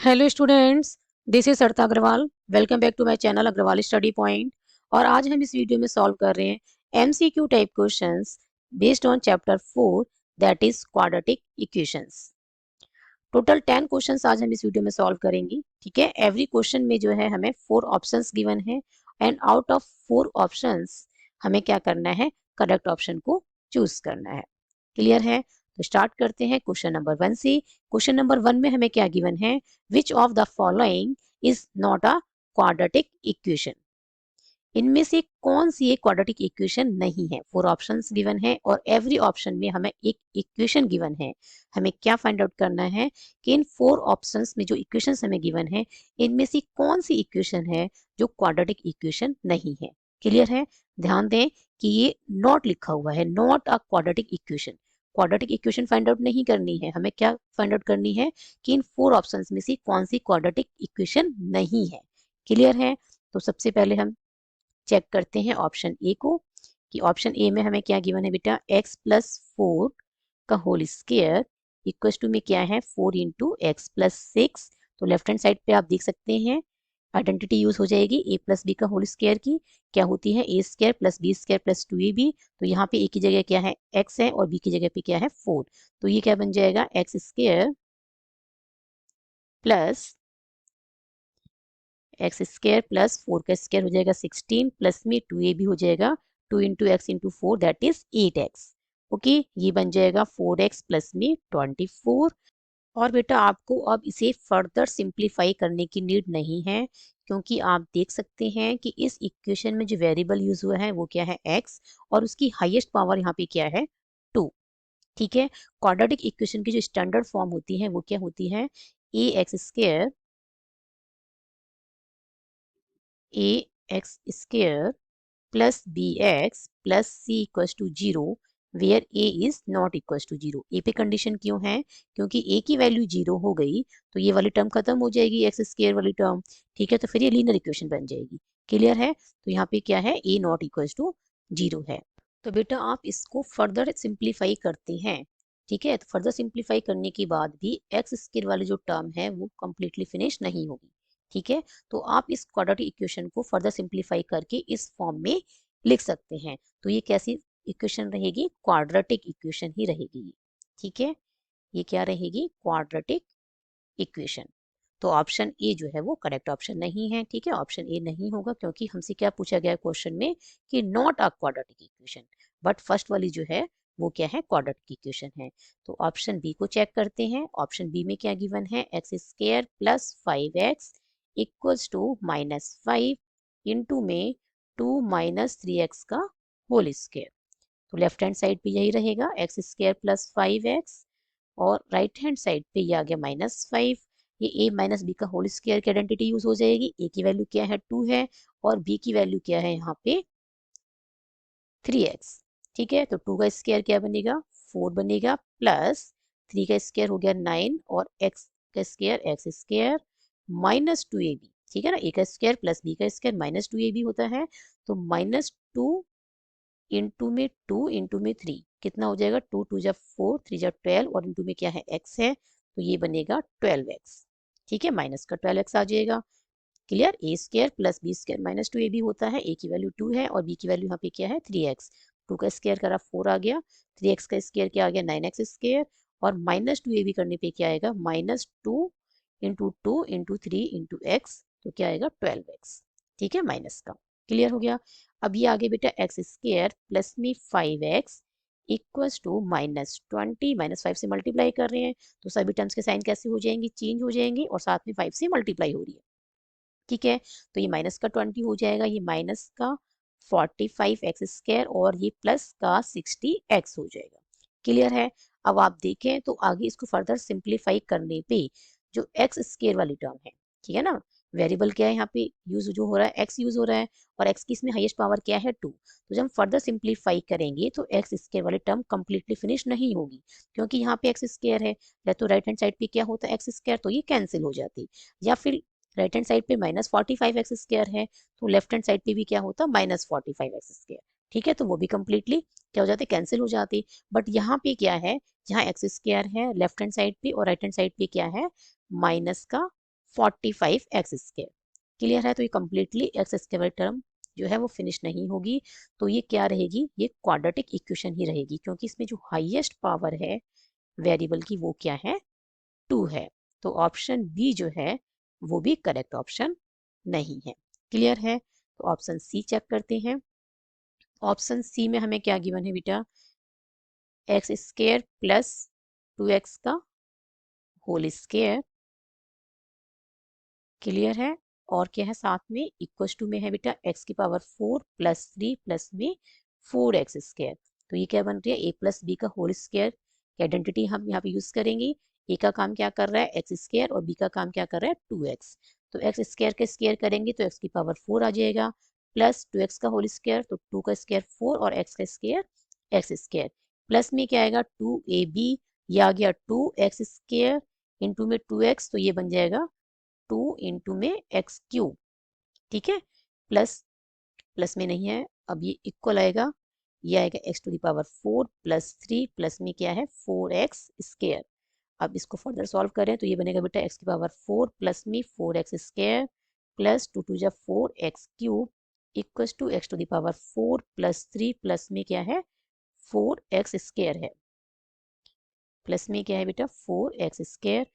Hello students, this is Sarita Agarwal. Welcome back to my channel Agarwal study point. और आज हम इस वीडियो में सॉल्व कर रहे हैं MCQ type questions based on chapter 4, that is quadratic equations. Total 10 questions आज हम इस वीडियो में सॉल्व करेंगे। ठीक है, एवरी क्वेश्चन में जो है हमें 4 ऑप्शंस गिवन है एंड आउट ऑफ 4 ऑप्शंस हमें क्या करना है, करेक्ट ऑप्शन को चूज करना है। क्लियर है? तो स्टार्ट करते हैं क्वेश्चन नंबर 1 से। क्वेश्चन नंबर 1 में हमें क्या गिवन है, which of the following is not a quadratic equation. इनमें से कौन सी एक क्वाड्रेटिक इक्वेशन नहीं है। 4 ऑप्शंस गिवन है और एवरी ऑप्शन में हमें एक इक्वेशन गिवन है। हमें क्या फाइंड आउट करना है कि इन 4 ऑप्शंस में जो इक्वेशंस हमें गिवन है, इनमें से कौन सी इक्वेशन है जो क्वाड्रेटिक इक्वेशन नहीं है। क्लियर है? ध्यान दें कि ये नॉट लिखा हुआ है, not a quadratic equation. Quadratic equation find out नहीं करनी है, हमें क्या फाइंड आउट करनी है कि इन 4 ऑप्शंस में से कौन सी क्वाड्रेटिक इक्वेशन नहीं है। क्लियर है? तो सबसे पहले हम चेक करते हैं ऑप्शन ए को, कि ऑप्शन ए में हमें क्या गिवन है बेटा, x प्लस 4 का होल स्क्वायर इक्वल टू में क्या है 4 इंटू एक्स प्लस 6। तो लेफ्ट हैंड साइड पे आप देख सकते हैं आइडेंटिटी यूज हो जाएगी ए प्लस बी का होल स्क्वायर की, क्या होती है A square plus B square plus 2ab। तो यहाँ पे ए की जगह क्या है x है और बी की जगह पे क्या है 4। तो ये क्या बन जाएगा x square plus x square plus 4 का स्क्वायर हो जाएगा 16 प्लस में 2a भी हो जाएगा 2 into x into 4 that is 8x। Okay, ये बन जाएगा 4x प्लस में 24। और बेटा आपको अब इसे फर्दर सिंप्लीफाई करने की नीड नहीं है, क्योंकि आप देख सकते हैं कि इस इक्वेशन में जो वेरिएबल यूज हुआ है वो क्या है x, और उसकी हाईएस्ट पावर यहाँ पे क्या है 2। ठीक है, क्वाड्रेटिक इक्वेशन की जो स्टैंडर्ड फॉर्म होती है वो क्या होती है, A X square A X square plus B x plus C equals to zero, where A is not equals to zero. A पे कंडीशन क्यों है, क्योंकि ए की वैल्यू जीरो हो गई तो ये वाली टर्म खत्म हो जाएगी, एक्स स्क्वायर वाली टर्म। ठीक है, तो फिर ये लीनियर इक्वेशन बन जाएगी। क्लियर है? तो यहाँ पे क्या है, ए नॉट इक्वल्स टू जीरो है। तो बेटा आप इसको फर्दर सिंप्लीफाई करते हैं। ठीक है, तो फर्दर सिंप्लीफाई करने के बाद भी एक्स स्क्वायर वाली जो टर्म है वो कंप्लीटली फिनिश नहीं होगी। ठीक है, तो आप इस क्वाड्रेटिक इक्वेशन को फर्दर सिंप्लीफाई करके इस फॉर्म में लिख सकते हैं। तो ये कैसी इक्वेशन रहेगी, क्वाड्रेटिक इक्वेशन ही रहेगी। ठीक है, ये क्या रहेगी, क्वाड्रेटिक इक्वेशन। तो ऑप्शन ए जो है वो करेक्ट ऑप्शन नहीं है। ठीक है, ऑप्शन ए नहीं होगा, क्योंकि हमसे क्या पूछा गया क्वेश्चन में कि not a quadratic equation, but first वाली जो है वो क्या है, क्वाड्रेटिक इक्वेशन है। तो ऑप्शन बी को चेक करते हैं। ऑप्शन बी में क्या गिवन है, x square plus 5x equals to minus 5 into में 2 माइनस 3x का होल स्क्वायर। तो लेफ्ट हैंड साइड पे यही रहेगा एक्स स्क्वायर प्लस 5x, और राइट हैंड साइड पे ये आ गया माइनस 5। ये a माइनस बी का होल स्क्वायर की आइडेंटिटी यूज हो जाएगी। a की वैल्यू क्या है 2 है और b की वैल्यू क्या है यहाँ पे 3x। ठीक है, तो 2 का स्क्वायर क्या बनेगा 4 बनेगा, प्लस 3 का स्क्वायर हो गया 9 और x का square x square minus 2ab। ठीक है ना, a का स्क्वायर प्लस b का स्क्वायर माइनस 2ab होता है। तो माइनस 2 इंटू में 2 इंटू में 3 कितना हो जाएगा, 2 2 जा 4 3 जा 12 और इंटू में क्या है x है, तो ये बनेगा 12x। ठीक है, माइनस का 12x आ जाएगा। Clear, A square plus B square minus 2ab होता है, a की वैल्यू 2 है और b की वैल्यू यहाँ पे क्या है 3x। 2 का स्क्वायर करा 4 आ गया, 3x का स्क्वायर क्या आ गया 9x स्क्वायर, और माइनस 2ab करने पे क्या आएगा माइनस 2 इंटू 3 इंटू एक्स, तो क्या आएगा 12x। ठीक है, माइनस का। क्लियर हो गया? अब ये आगे बेटा एक्स स्क्वायर प्लस में 5x equals to minus 20, minus 5 से मल्टीप्लाई कर रहे हैं तो सभी टर्म्स के साइन कैसे हो जाएंगे, चेंज हो जाएंगे, और साथ में 5 से मल्टीप्लाई हो रही है। ठीक है, तो ये माइनस का 20 हो जाएगा, ये माइनस का 45x स्क्वायर और ये प्लस का 60x हो जाएगा। क्लियर है? अब आप देखें तो आगे इसको फर्दर सिंप्लीफाई करने पे जो एक्स स्क्वायर वाली टर्म है, ठीक है ना, वेरिएबल क्या है यहाँ पे यूज जो हो रहा है एक्स यूज हो रहा है, और एक्स की इसमें हाईएस्ट पावर क्या है 2। तो जब हम फर्दर सिंप्लीफाई करेंगे तो एक्स स्क्वायर वाली टर्म कंप्लीटली फिनिश नहीं होगी, क्योंकि यहाँ पे एक्स स्क्वायर है, या तो राइट हैंड साइड पे क्या होता है एक्स स्क्वायर, तो ये कैंसिल हो जाती, या फिर राइट हैंड साइड पे माइनस 45x स्क्वायर है तो लेफ्ट हैंड साइड पे भी क्या होता माइनस 45x स्क्वायर। ठीक है, तो वो भी कंप्लीटली क्या हो जाते, कैंसिल हो जाती। बट यहाँ पे क्या है, यहाँ एक्स स्क्वायर है लेफ्ट हैंड साइड पे और राइट हैंड साइड पे क्या है माइनस का 45x²। क्लियर है? तो ये कम्प्लीटली एक्स स्क्वायर टर्म जो है वो फिनिश नहीं होगी, तो ये क्या रहेगी, ये क्वाड्रेटिक इक्वेशन ही रहेगी, क्योंकि इसमें जो हाईएस्ट पावर है वेरिएबल की वो क्या है, 2 है। तो ऑप्शन बी जो है वो भी करेक्ट ऑप्शन नहीं है। क्लियर है? तो ऑप्शन सी चेक करते हैं। ऑप्शन सी में हमें क्या गिवन है बेटा, x² प्लस 2x का होल स्क्वायर। क्लियर है? और क्या है साथ में, इक्वल्स टू में है बेटा x की पावर 4 प्लस 3 प्लस में 4x²। तो ये क्या बन रही है, a प्लस बी का होल स्क्वायर की आइडेंटिटी हम यहाँ पे यूज करेंगे। a का काम क्या कर रहा है, x² और b का काम क्या कर रहा है, 2x। तो x² का स्क्वायर करेंगे तो x की पावर 4 आ जाएगा, प्लस 2x का होल स्क्वायर, तो 2 का स्क्वायर 4 और x का स्क्वायर x²। प्लस में क्या आएगा, 2ab, ये आ गया 2x² इंटू में 2x, तो ये बन जाएगा 2 इंटू में x³ ठीक है। प्लस प्लस में नहीं है, अब ये इक्वल आएगा, ये आएगा x to the power 4 plus 3 plus में क्या है 4x²। अब इसको फर्दर सॉल्व करें तो ये बनेगा बेटा x की पावर 4 प्लस में 4x² प्लस 2 टू जा 4x³ equals to x to the power 4 plus 3 plus में क्या है 4x² है, प्लस में क्या है बेटा 4x²।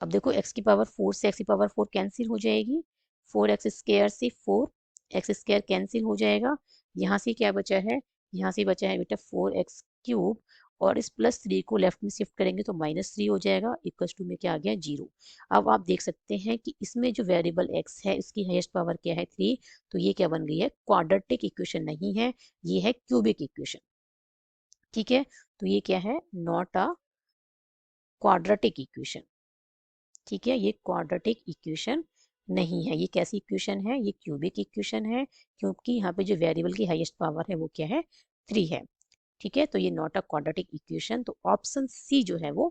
अब देखो x की पावर 4 से x की पावर 4 कैंसिल हो जाएगी, 4x² से 4x² कैंसिल हो जाएगा। यहाँ से क्या बचा है, यहाँ से बचा है बेटा 4x³ और इस प्लस 3 को लेफ्ट में शिफ्ट करेंगे तो -3 हो जाएगा, इक्वल्स टू में क्या आ गया 0। अब आप देख सकते हैं कि इसमें जो वेरिएबल x है इसकी हाईएस्ट पावर क्या है 3, तो ये क्या बन गई है, क्वाड्रेटिक इक्वेशन नहीं है, ये है क्यूबिक इक्वेशन। ठीक है, तो ये क्या है, नॉट अ क्वाड्रेटिक इक्वेशन। ठीक है, ये क्वाड्रेटिक इक्वेशन नहीं है। ये कैसी इक्वेशन है, ये क्यूबिक इक्वेशन है, क्योंकि यहाँ पे जो वेरिएबल की हाईएस्ट पावर है वो क्या है 3 है। ठीक है, तो ये नॉट अ क्वाड्रेटिक इक्वेशन। तो ऑप्शन सी जो है वो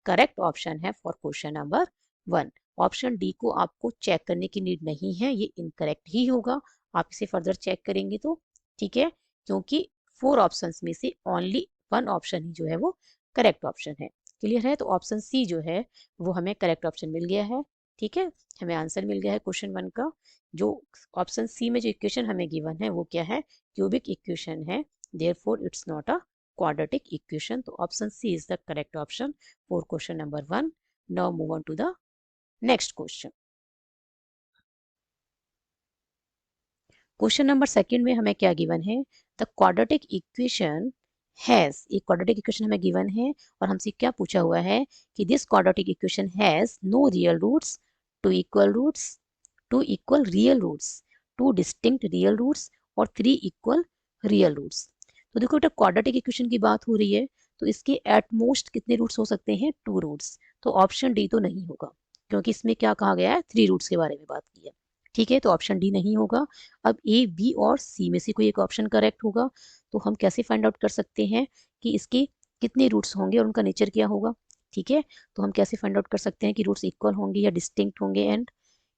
करेक्ट ऑप्शन है for question number 1। Option D को आपको चेक करने की नीड नहीं है, ये इनकरेक्ट ही होगा, आप इसे फर्दर चेक करेंगे तो। ठीक है, क्योंकि 4 ऑप्शंस में से ओनली 1 ऑप्शन ही जो है वो करेक्ट ऑप्शन है। क्लियर है? तो ऑप्शन सी जो है वो हमें करेक्ट ऑप्शन मिल गया है। ठीक है, हमें आंसर मिल गया है क्वेश्चन 1 का। जो ऑप्शन सी में जो इक्वेशन हमें गिवन है वो क्या है, क्यूबिक इक्वेशन है, therefore it's not a quadratic equation। तो option C is the correct option for question number 1। now move on to the next question। Question number 2 में हमें क्या गिवन है, द क्वाड्रेटिक इक्वेशन हैज, एक quadratic equation हमें given है और हमसे क्या पूछा हुआ है कि this quadratic equation has no real roots, two equal roots, two equal real roots, two distinct real roots और 3 इक्वल रियल रूट्स। तो देखो बेटा क्वाड्रेटिक इक्वेशन की बात हो रही है, तो इसके एट मोस्ट कितने रूट्स हो सकते हैं, 2 रूट्स। तो ऑप्शन डी तो नहीं होगा, क्योंकि इसमें क्या कहा गया है, 3 रूट्स के बारे में बात की है। ठीक है, तो ऑप्शन डी नहीं होगा। अब ए, बी और सी में से कोई एक ऑप्शन करेक्ट होगा। तो हम कैसे फाइंड आउट कर सकते हैं कि इसके कितने रूट्स होंगे और उनका नेचर क्या होगा। ठीक है, तो हम कैसे फाइंड आउट कर सकते हैं कि रूट्स इक्वल होंगे या डिस्टिंक्ट होंगे, एंड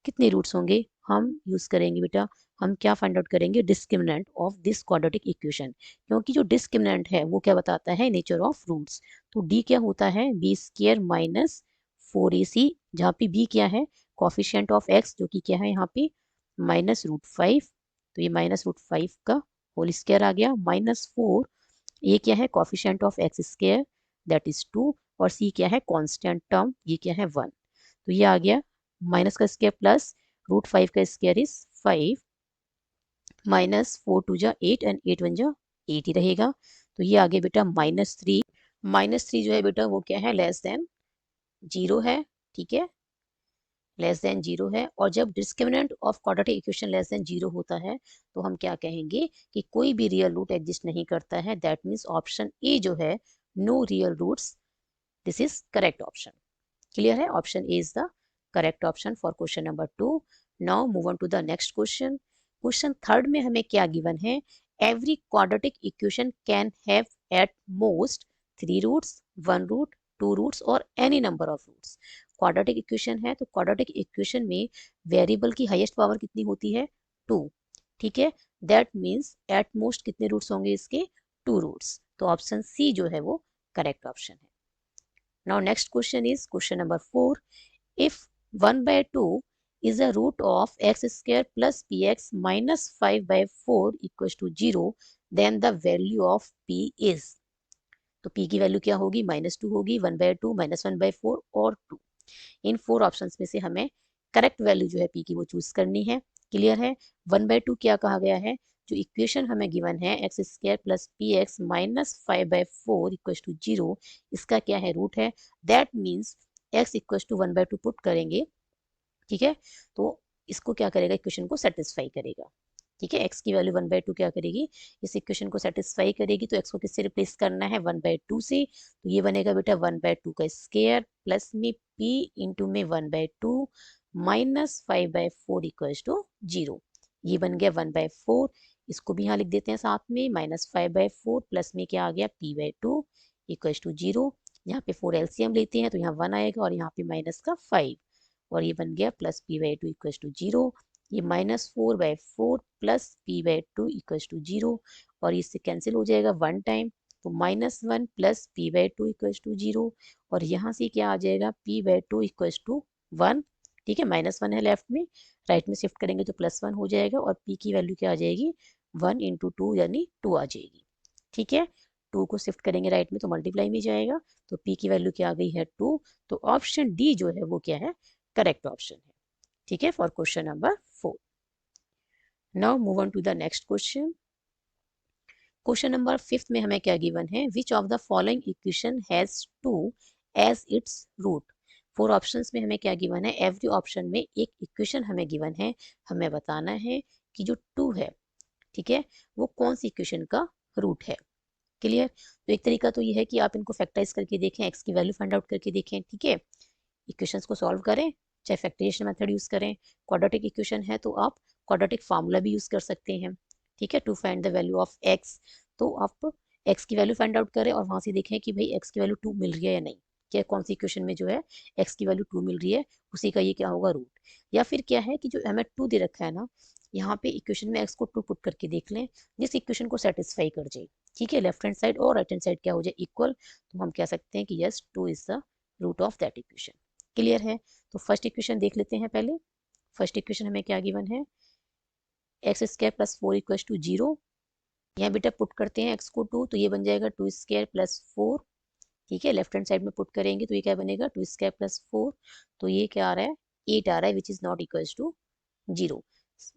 कितने रूट्स होंगे। हम यूज करेंगे बेटा, हम क्या फाइंड आउट करेंगे, discriminant of this quadratic equation, क्योंकि जो डिस्क्रिमिनेंट है वो क्या बताता है, नेचर ऑफ रूट्स। तो डी क्या होता है, b² माइनस 4ac, जहाँ पे b क्या है, कॉफिशिएंट ऑफ x, जो कि क्या है यहाँ पे -√5। तो ये -√5 का होल स्क्वायर आ गया, -4, ये क्या है, coefficient of x² that is 2, और c क्या है, कांस्टेंट टर्म, ये क्या है 1। तो ये आ गया माइनस का स्क्वायर प्लस √5 का स्क्वायर इज 5, -4 टू जा 8 एंड 8 1 जा 8 ही रहेगा। तो ये आ गया बेटा -3, -3 जो है बेटा वो क्या है, लेस देन 0 है। ठीक है, लेस देन 0 है, और जब discriminant of quadratic equation less than 0 होता है तो हम क्या कहेंगे कि कोई भी रियल रूट एग्जिस्ट नहीं करता है। दैट मीन्स ऑप्शन ए जो है, no real roots, this is correct option. Clear है, option A is the correct option for question number 2। Now move on to the next question. Question 3 में हमें क्या given है, every quadratic equation can have at most 3 roots, 1 root, 2 roots और any number of roots. Quadratic equation है, तो quadratic equation में variable की highest power कितनी होती है, 2। ठीक है, दैट मीन्स एट मोस्ट कितने रूट्स होंगे इसके, 2 रूट्स। तो ऑप्शन सी जो है वो करेक्ट ऑप्शन है। Now next question is question number 4। If 1/2 is a root of x square plus px minus 5/4 equals to 0, then the value of p is। तो p की वैल्यू क्या होगी, -2 होगी, 1/2 -1/4 और 2। इन 4 ऑप्शंस में से हमें करेक्ट वैल्यू जो है p की वो चूज करनी है। क्लियर है। 1/2 क्या कहा गया है, जो इक्वेशन हमें गिवन है x square plus P x minus 5/4 equal to 0, इसका क्या है, रूट है। That means x equal to 1/2 put करेंगे, ठीक है, तो इसको क्या करेगा, इक्वेशन को सेटिस्फाई करेगा। ठीक है, x की वैल्यू 1/2 क्या करेगी, इस इक्वेशन को सेटिस्फाई करेगी। तो x को किससे रिप्लेस करना है, 1/2 से। तो ये बनेगा बेटा 1/2 का स्क्वायर प्लस में p इंटू में 1/2 माइनस 5/4 इक्वल्स टू 0। ये बन गया 1/4। इसको भी यहाँ लिख देते हैं साथ में, -5/4 प्लस में क्या आ गया p/2 इक्वल्स टू 0। यहाँ पे 4 एलसीएम लेते हैं तो यहाँ 1 आएगा और यहाँ पे माइनस का 5 और ये बन गया प्लस p/2 इक्वल्स टू 0। ये -4/4 प्लस p/2 इक्वल्स टू 0 और इससे कैंसिल हो जाएगा 1 टाइम, तो -1 प्लस p/2 इक्वल्स टू 0 और यहाँ से क्या आ जाएगा p/2 इक्वल्स टू 1। ठीक है, -1 है लेफ्ट में, राइट में शिफ्ट करेंगे तो +1 हो जाएगा और p की वैल्यू क्या आ जाएगी, 1 इंटू 2 यानी 2 आ जाएगी। ठीक है, 2 को शिफ्ट करेंगे राइट में तो मल्टीप्लाई में जाएगा, तो p की वैल्यू क्या आ गई है 2। तो ऑप्शन डी जो है वो क्या है, करेक्ट ऑप्शन है। ठीक है, for question number 4। Now move on to the next question. Question number 5 में हमें क्या गिवन है, which of the following equation has 2 as its root. 4 options में हमें क्या गिवन है, एवरी ऑप्शन में एक इक्वेशन हमें गिवन है, हमें बताना है कि जो 2 है, ठीक है, वो कौन सी इक्वेशन का रूट है। क्लियर। तो एक तरीका तो ये है कि आप इनको फैक्टराइज करके देखें, एक्स की वैल्यू फाइंड आउट करके देखें। ठीक है, इक्वेशंस को सॉल्व करें, चाहे फैक्टराइजेशन मेथड यूज करें, क्वाड्रेटिक इक्वेशन है तो आप क्वाड्रेटिक फार्मूला भी यूज कर सकते हैं। ठीक है, to find the value of x. तो आप एक्स की वैल्यू फाइंड आउट करें और वहां से देखें कि भाई एक्स की वैल्यू 2 मिल रही है या नहीं, क्या कौन सी इक्वेशन में जो है एक्स की वैल्यू 2 मिल रही है, उसी का ये क्या होगा, रूट। या फिर क्या है कि जो हमें 2 दे रखा है ना, यहाँ पे इक्वेशन में एक्स को 2 पुट करके देख लें जिस इक्वेशन को सेटिस्फाई कर जाए। ठीक है, लेफ्ट हैंड साइड और राइट हैंड साइड क्या हो जाए, इक्वल, तो हम कह सकते हैं कि yes 2 is the root of that equation. Clear है। तो फर्स्ट इक्वेशन देख लेते हैं पहले। फर्स्ट इक्वेशन हमें क्या गिवन है, x square plus 4 equal to 0। यहाँ बेटा पुट करते हैं एक्स को 2 तो ये बन जाएगा 2 स्क्वायर प्लस 4। ठीक है, लेफ्ट हैंड साइड में पुट करेंगे तो ये क्या बनेगा 2 स्क्वायर प्लस 4, तो ये क्या आ रहा है 8 आ रहा है, which is not equal to 0।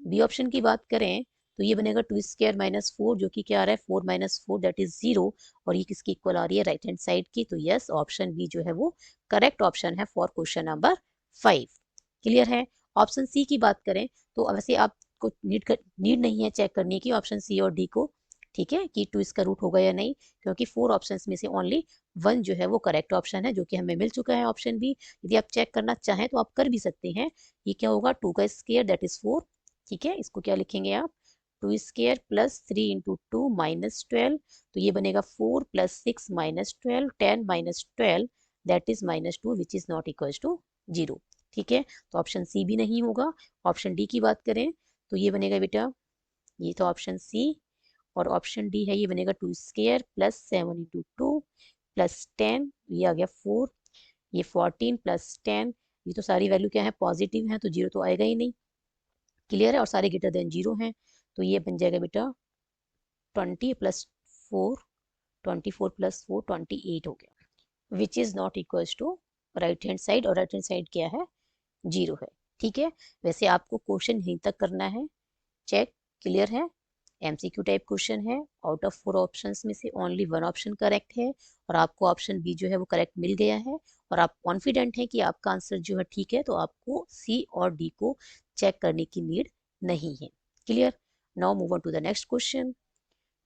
B option की बात करें तो ये बनेगा 2 स्क्वायर माइनस 4 जो कि क्या आ रहा है 4 माइनस 4 दैट इज 0 और ये किसकी इक्वल आ रही है, राइट हैंड साइड की। तो यस ऑप्शन बी जो है वो करेक्ट ऑप्शन है फॉर क्वेश्चन नंबर 5। क्लियर है। ऑप्शन सी की बात करें तो वैसे आपको नीड नहीं है चेक करने की ऑप्शन सी और डी को, ठीक है, कि 2 इसका रूट होगा या नहीं, क्योंकि 4 ऑप्शंस में से ओनली 1 जो है वो करेक्ट ऑप्शन है जो कि हमें मिल चुका है, ऑप्शन बी। यदि आप चेक करना चाहें तो आप कर भी सकते हैं। ये क्या होगा 2 का स्क्वायर दैट इज 4। ठीक है, इसको क्या लिखेंगे आप, 2 स्क्वायर प्लस 3 इंटू 2 माइनस 12, तो ये बनेगा 4 plus 6 minus 12, 10 minus 12 that is -2 which is not equal to 0। ठीक है, तो ऑप्शन सी भी नहीं होगा। ऑप्शन डी की बात करें तो ये बनेगा बेटा, ये तो ऑप्शन सी और ऑप्शन डी है, ये बनेगा 2 स्क्वायर प्लस 7 इंटू 2 प्लस 10, ये आ गया 4, ये 14 प्लस 10, ये तो सारी वैल्यू क्या है पॉजिटिव है तो 0 तो आएगा ही नहीं। क्लियर है, और सारे ग्रेटर देन 0 हैं, तो ये बन जाएगा बेटा 20 प्लस 4, 24 प्लस 4 28 हो गया, which is not equals to right hand side, और राइट हैंड साइड क्या है 0 है। ठीक है, वैसे आपको क्वेश्चन यहीं तक करना है चेक। क्लियर है, एमसीक्यू टाइप क्वेश्चन है, आउट ऑफ 4 ऑप्शंस में से ओनली 1 ऑप्शन करेक्ट है और आपको ऑप्शन बी जो है वो करेक्ट मिल गया है और आप कॉन्फिडेंट हैं कि आपका आंसर जो है ठीक है, तो आपको सी और डी को चेक करने की नीड नहीं है। Clear. Now move on to the next question.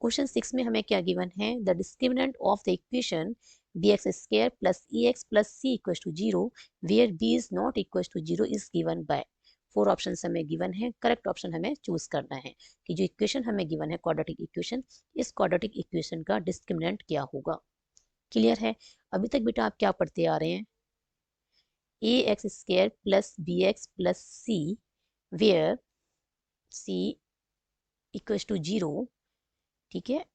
Question 6 में हमें क्या गिवन है, the discriminant of the equation bx square plus ex plus c equals to 0 where b is not equals to 0 is given by। 4 option हमें given है, correct option हमें choose करना है कि जो इक्वेशन हमें गिवन है क्वाड्रेटिक इक्वेशन, इस क्वाड्रेटिक इक्वेशन का डिस्क्रिमिनेंट क्या होगा। क्लियर है। अभी तक बेटा आप क्या पढ़ते आ रहे हैं, A X square plus B x plus C where C equals to 0। ठीक है,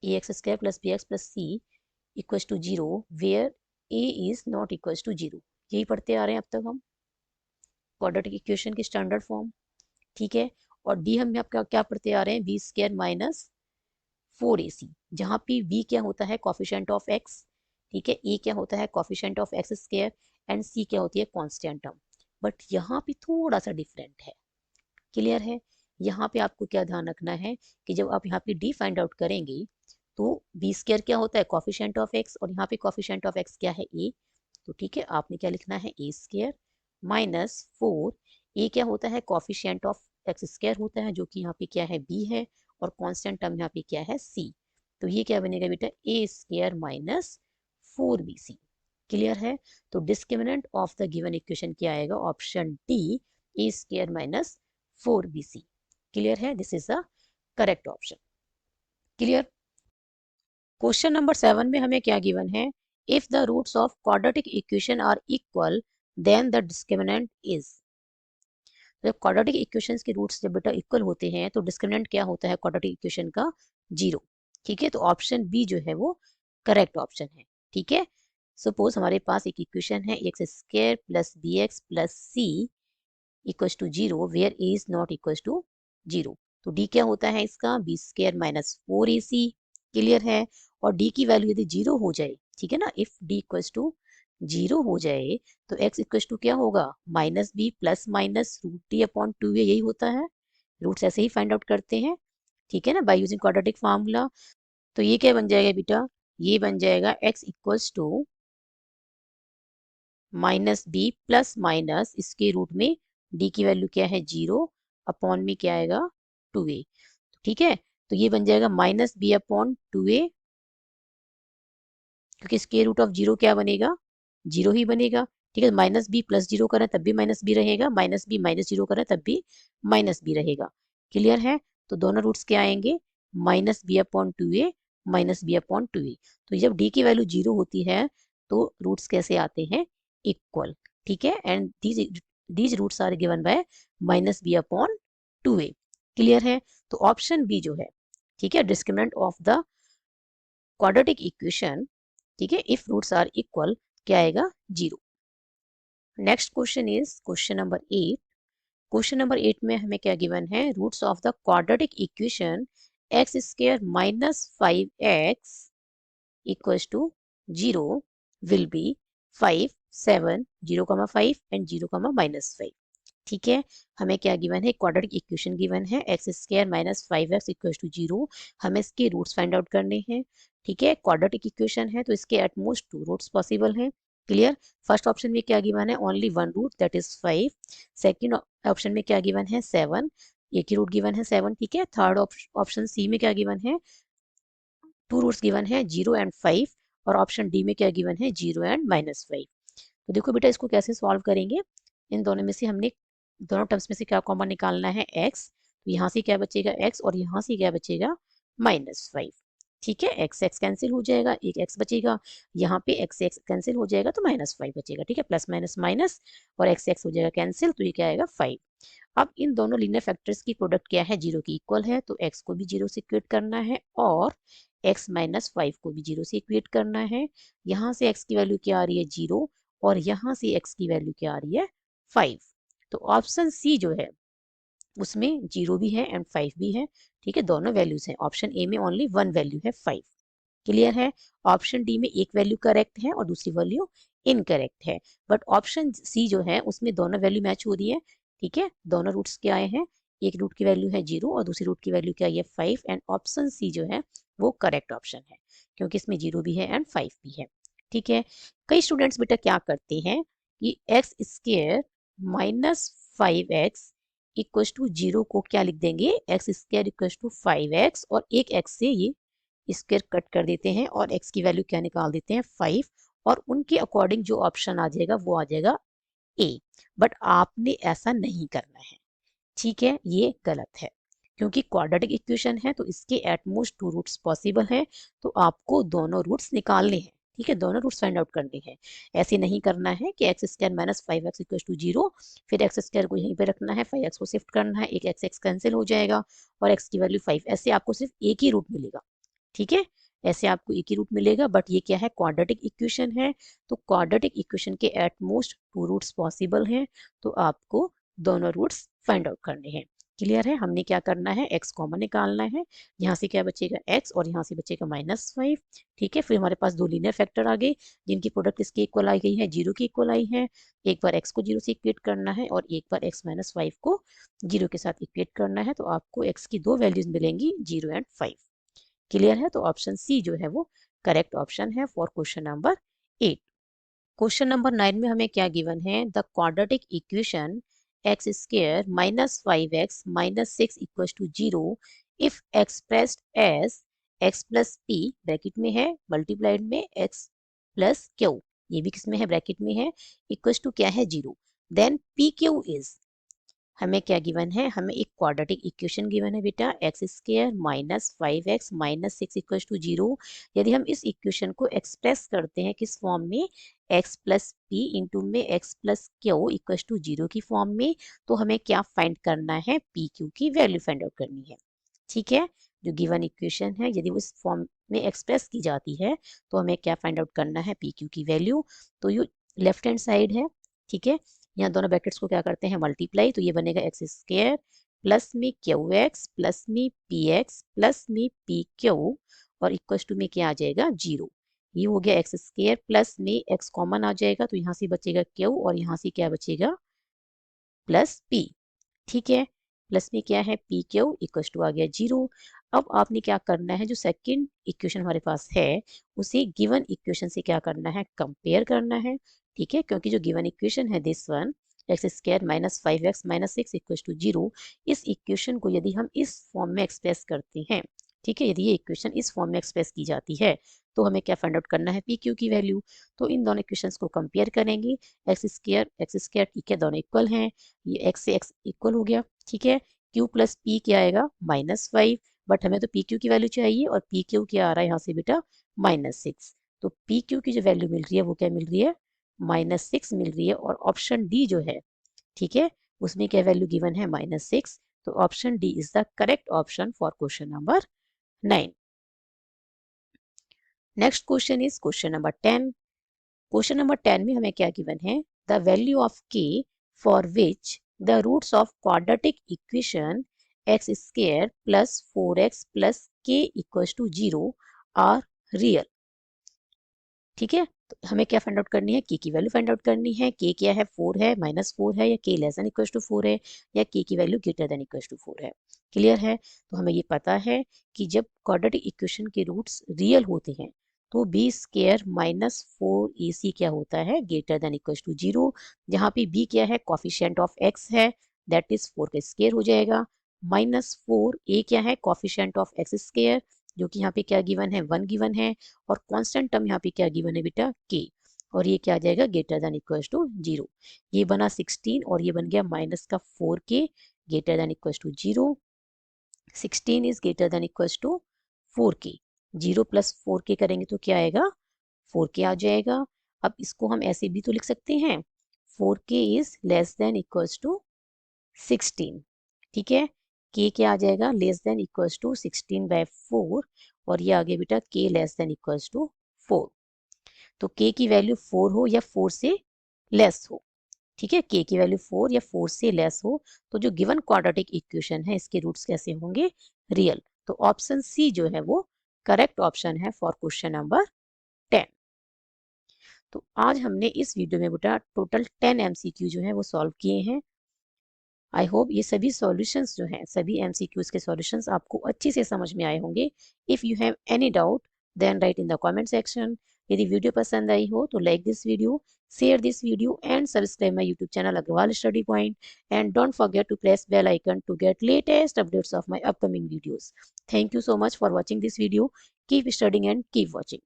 A X square plus B x plus C equals to 0 where A is not equals to 0, यही पढ़ते आ रहे हैं अब तक हम। क्वाड्रेटिक इक्वेशन की स्टैंडर्ड फॉर्म, ठीक है। और डी हम यहाँ क्या पढ़ते आ रहे हैं, बी स्क्वायर माइनस 4ac, जहाँ पे b क्या होता है, कॉफिशिएंट ऑफ x, ठीक है, a क्या होता है, coefficient of x square, and c क्या होती है, कांस्टेंट टर्म। बट यहाँ पे थोड़ा सा डिफरेंट है, क्लियर है। यहाँ पे आपको क्या ध्यान रखना है कि जब आप यहाँ पे d फाइंड आउट करेंगे तो b स्क्वायर क्या होता है, कॉफिशिएंट ऑफ x, और यहाँ पे कॉफिशिएंट ऑफ x क्या है, a। तो ठीक है, आपने क्या लिखना है, a स्क्वायर माइनस 4, a क्या होता है, कॉफिशिएंट ऑफ x स्क्वायर होता है, जो कि यहाँ पे क्या है, b है, और कांस्टेंट टर्म यहाँ पे क्या है, c। तो ये क्या बनेगा बेटा, a square minus 4bc, clear है। तो discriminant of the given equation क्या आएगा, option D, a square minus 4bc, clear है, this is the correct option, clear. Question number 7 में हमें क्या गिवन है, if the roots of quadratic equation are equal then the discriminant is. जब quadratic equations के roots जब बेटा equal होते हैं तो डिस्क्रिमिनेंट क्या होता है क्वाड्रेटिक इक्वेशन का, 0, ठीक है। तो ऑप्शन बी जो है वो करेक्ट ऑप्शन है, ठीक है। सपोज हमारे पास एक इक्वेशन है, x square plus B x plus C equals to 0 where A is not equals to 0। तो डी क्या होता है इसका, B square minus 4ac, clear है। और डी की वैल्यू यदि 0 हो जाए, ठीक है ना, इफ डी इक्वल्स टू 0 हो जाए तो x इक्वल्स टू क्या होगा, minus B plus minus root D upon 2a, यही होता है। रूट्स ऐसे ही फाइंड आउट करते हैं, ठीक है ना, बाय यूजिंग क्वाड्रेटिक फार्मूला। तो ये क्या बन जाएगा बेटा, ये बन जाएगा x equals to minus B plus minus इसके रूट में डी की वैल्यू क्या है, 0 अपॉन में क्या आएगा, 2a, ठीक है। तो ये बन जाएगा माइनस बी अपॉन 2a, क्योंकि स्क्वायर रूट ऑफ 0 क्या बनेगा, 0 ही बनेगा, ठीक है। माइनस बी प्लस 0 करें तब भी माइनस बी रहेगा, माइनस बी माइनस 0 करें तब भी माइनस बी रहेगा, क्लियर है। तो दोनों रूट्स क्या आएंगे, minus B upon 2a minus B upon 2a। तो जब डी की वैल्यू 0 होती है तो रूट्स कैसे आते हैं, इक्वल, ठीक है। And these roots are given by minus B upon 2a, clear है। तो ऑप्शन बी जो है, ठीक है, discriminant of the quadratic equation, ठीक है, इफ रूट्स आर इक्वल क्या आएगा, 0। Next question is question number 8। Question number 8 में हमें क्या गिवन है, roots of the quadratic equation x square minus 5x equals to 0 will be 5 7 0,5 and 0,-5, ठीक है। हमें क्या गिवन है, क्वाड्रेटिक इक्वेशन गिवन है, x square minus 5x equals to 0, हमें इसके रूट्स फाइंड आउट करने हैं, ठीक है। क्वाड्रेटिक इक्वेशन है तो इसके एटमोस्ट 2 रूट्स पॉसिबल हैं, क्लियर। फर्स्ट ऑप्शन में क्या गिवन है, only 1 root that is 5। Second option में क्या गिवन है, 7, एक ही रूट गिवन है 7, ठीक है। थर्ड ऑप्शन सी में क्या गिवन है, 2 रूट्स गिवन है 0 एंड 5, और ऑप्शन डी में क्या गिवन है, 0 एंड -5। तो देखो बेटा इसको कैसे सॉल्व करेंगे, इन दोनों में से हमने दोनों टर्म्स में से क्या कॉमन निकालना है, x। तो यहाँ से क्या बचेगा x, और यहाँ से क्या बचेगा, -5, ठीक है। x x कैंसिल हो जाएगा, एक x बचेगा, यहाँ पे x x कैंसिल हो जाएगा तो -5 बचेगा, ठीक है। प्लस माइनस माइनस, और x x हो जाएगा कैंसिल, तो ये क्या आएगा, 5। अब इन दोनों लीनियर फैक्टर्स की प्रोडक्ट क्या है, 0 की इक्वल है, तो x को भी 0 से इक्वेट करना है, और x -5 को भी 0 से इक्वेट करना है। यहाँ से x की वैल्यू क्या आ रही है, 0, और यहाँ से x की वैल्यू क्या आ रही है, 5। तो ऑप्शन सी जो है उसमें 0 भी है एंड 5 भी है, ठीक है, दोनों वैल्यूज हैं। ऑप्शन ए में ओनली 1 वैल्यू है, 5, क्लियर है। ऑप्शन डी में एक वैल्यू करेक्ट है और दूसरी वैल्यू इनकरेक्ट है, बट ऑप्शन सी जो है उसमें दोनों वैल्यू मैच हो रही है, ठीक है। दोनों रूट्स क्या आए हैं, एक रूट की वैल्यू है 0 और दूसरी रूट की वैल्यू क्या है, 5, एंड ऑप्शन सी जो है वो करेक्ट ऑप्शन है, क्योंकि इसमें 0 भी है एंड 5 भी है, ठीक है। कई स्टूडेंट्स बेटा क्या करते हैं कि x square minus 5x equal to 0 को क्या लिख देंगे, x square equal to 5x, और एक x से ये स्क्वायर कट कर देते हैं और x की वैल्यू क्या निकाल देते हैं, 5, और उनके अकॉर्डिंग जो ऑप्शन आ जाएगा वो आ जाएगा A। बट आपने ऐसा नहीं करना है, ठीक है, ये गलत है, क्योंकि क्वाड्रेटिक इक्वेशन है तो इसके एटमोस्ट 2 रूट्स पॉसिबल है, तो आपको दोनों रूट्स निकालने हैं, ठीक है, दोनों रूट्स फाइंड आउट करने हैं। ऐसे नहीं करना है कि x square minus 5x equal to 0, फिर एक्स स्क्वायर को यहीं पे रखना है, 5x को शिफ्ट करना है, एक x x कैंसिल हो जाएगा और x की वैल्यू 5, ऐसे आपको सिर्फ एक ही रूट मिलेगा, ठीक है। ऐसे आपको एक ही रूट मिलेगा, बट ये क्या है, क्वाड्रेटिक इक्वेशन है, तो क्वाड्रेटिक इक्वेशन के एट मोस्ट 2 रूट्स पॉसिबल हैं, तो आपको दोनों रूट्स फाइंड आउट करने हैं। क्लियर है? हमने क्या करना है, x कॉमन निकालना है, यहाँ से क्या बचेगा x और यहाँ से बचेगा -5। ठीक है, फिर हमारे पास दो लीनियर फैक्टर आ गए जिनकी प्रोडक्ट इसके इक्वल आई गई है, 0 की इक्वल आई है। एक बार x को 0 से इक्वेट करना है और एक बार x - 5 को 0 के साथ इक्वेट करना है, तो आपको x की दो वैल्यूज मिलेंगी, 0 एंड 5। क्लियर है? तो ऑप्शन सी जो है वो करेक्ट ऑप्शन है for question number 8। Question number 9 में हमें क्या गिवन है, the quadratic equation x square -5x -6 equals to 0 if expressed as x plus p bracket में है मल्टीप्लाइड में x प्लस q, ये भी किसमें है, ब्रैकेट में है, इक्वल्स टू क्या है, 0, देन पी क्यू इज, हमें क्या गिवन है, हमें एक क्वाड्रेटिक इक्वेशन गिवन है बेटा, x square -5x -6 equals to 0। यदि हम इस इक्वेशन को एक्सप्रेस करते हैं किस फॉर्म में, x प्लस पी इंटू में x plus Q equals to 0 की फॉर्म में, तो हमें क्या फाइंड करना है, पी क्यू की वैल्यू फाइंड आउट करनी है। ठीक है, जो गिवन इक्वेशन है यदि वो इस फॉर्म में एक्सप्रेस की जाती है तो हमें क्या फाइंड आउट करना है, पी क्यू की वैल्यू। तो ये लेफ्ट हैंड साइड है, ठीक है, यहाँ दोनों ब्रैकेट्स को क्या करते हैं, मल्टीप्लाई, तो ये बनेगा एक्स स्क्वायर प्लस में क्यू एक्स प्लस में पी एक्स प्लस में पी क्यू और इक्वल्स टू में क्या आ जाएगा, 0। ये हो गया एक्स स्क्वायर प्लस में एक्स कॉमन आ जाएगा तो यहाँ से बचेगा क्यू और यहाँ से क्या बचेगा, प्लस पी। ठीक है, प्लस में क्या है, पी क्यू इक्वल्स टू आ गया 0। अब आपने क्या करना है, जो सेकंड इक्वेशन हमारे पास है उसे गिवन इक्वेशन से क्या करना है, कंपेयर करना है। ठीक है, क्योंकि जो गिवन इक्वेशन है this one x square -5x -6 equals to 0, इस इक्वेशन को यदि हम इस फॉर्म में एक्सप्रेस करते हैं, ठीक है, यदि ये इक्वेशन इस फॉर्म में एक्सप्रेस की जाती है तो हमें क्या फाइंड आउट करना है, पी क्यू की वैल्यू। तो इन दोनों इक्वेशंस को कंपेयर करेंगे, एक्स स्क्वायर ठीक है, दोनों इक्वल हैं, ये x से x इक्वल हो गया। ठीक है, q प्लस पी क्या आएगा, -5, बट हमें तो पी क्यू की वैल्यू चाहिए और पी क्यू क्या आ रहा है यहाँ से बेटा, -6। तो पी क्यू की जो वैल्यू मिल रही है वो क्या मिल रही है, -6 मिल रही है, और ऑप्शन डी जो है, ठीक है, उसमें क्या वैल्यू गिवन है, -6। तो option D is the correct option for question number 9। Next question is question number 10। Question number 10 में हमें क्या गिवन है, the value of k for which the roots of quadratic equation x square plus 4x plus k equals to 0 are real. ठीक है, तो हमें क्या find out करनी है, k की वैल्यू फाइंड आउट करनी है। k क्या है, 4 है, -4 है, या k less than equals to 4 है, या k की वैल्यू ग्रेटर देन इक्वल्स टू 4 है। क्लियर है? तो हमें ये पता है कि जब क्वाड्रेटिक इक्वेशन के रूट्स रियल होते हैं तो b स्क्वायर -4ac क्या होता है, ग्रेटर देन इक्वल्स टू 0। जहाँ पे b क्या है, कॉफिशिएंट ऑफ x है, दैट इज 4 का स्क्वायर हो जाएगा, -4a क्या है, कॉफिशिएंट ऑफ x स्क्वायर, जो कि यहाँ पे क्या गिवन है, 1 गिवन है, और कांस्टेंट टर्म यहाँ पे क्या गिवन है बेटा, k, और ये क्या आ जाएगा, ग्रेटर देन इक्वल्स टू 0। ये बना 16 और ये बन गया माइनस का 4k greater than equals to 0। 16 is greater than equals to 4k, 0 plus 4k करेंगे तो क्या आएगा, 4k आ जाएगा। अब इसको हम ऐसे भी तो लिख सकते हैं, 4k is less than equals to 16। ठीक है, k क्या आ जाएगा, लेस देन इक्वल्स टू 16/4, और ये आगे बेटा k less than equals to 4। तो k की वैल्यू 4 हो या 4 से लेस हो, ठीक है, k की वैल्यू 4 या 4 से लेस हो, तो जो गिवन क्वाड्रेटिक इक्वेशन है इसके रूट्स कैसे होंगे, रियल। तो ऑप्शन सी जो है वो करेक्ट ऑप्शन है फॉर क्वेश्चन नंबर 10। तो आज हमने इस वीडियो में बेटा टोटल 10 MCQ जो है वो सॉल्व किए हैं। आई होप ये सभी सॉल्यूशंस जो हैं, सभी MCQs के सॉल्यूशंस आपको अच्छे से समझ में आए होंगे। If you have any doubt then write in the comment section. यदि वीडियो पसंद आई हो तो like this video, share this video and subscribe my YouTube channel Agrawal Study Point, and don't forget to press bell icon to get latest updates of my upcoming videos. Thank you so much for watching this video. Keep studying and keep watching.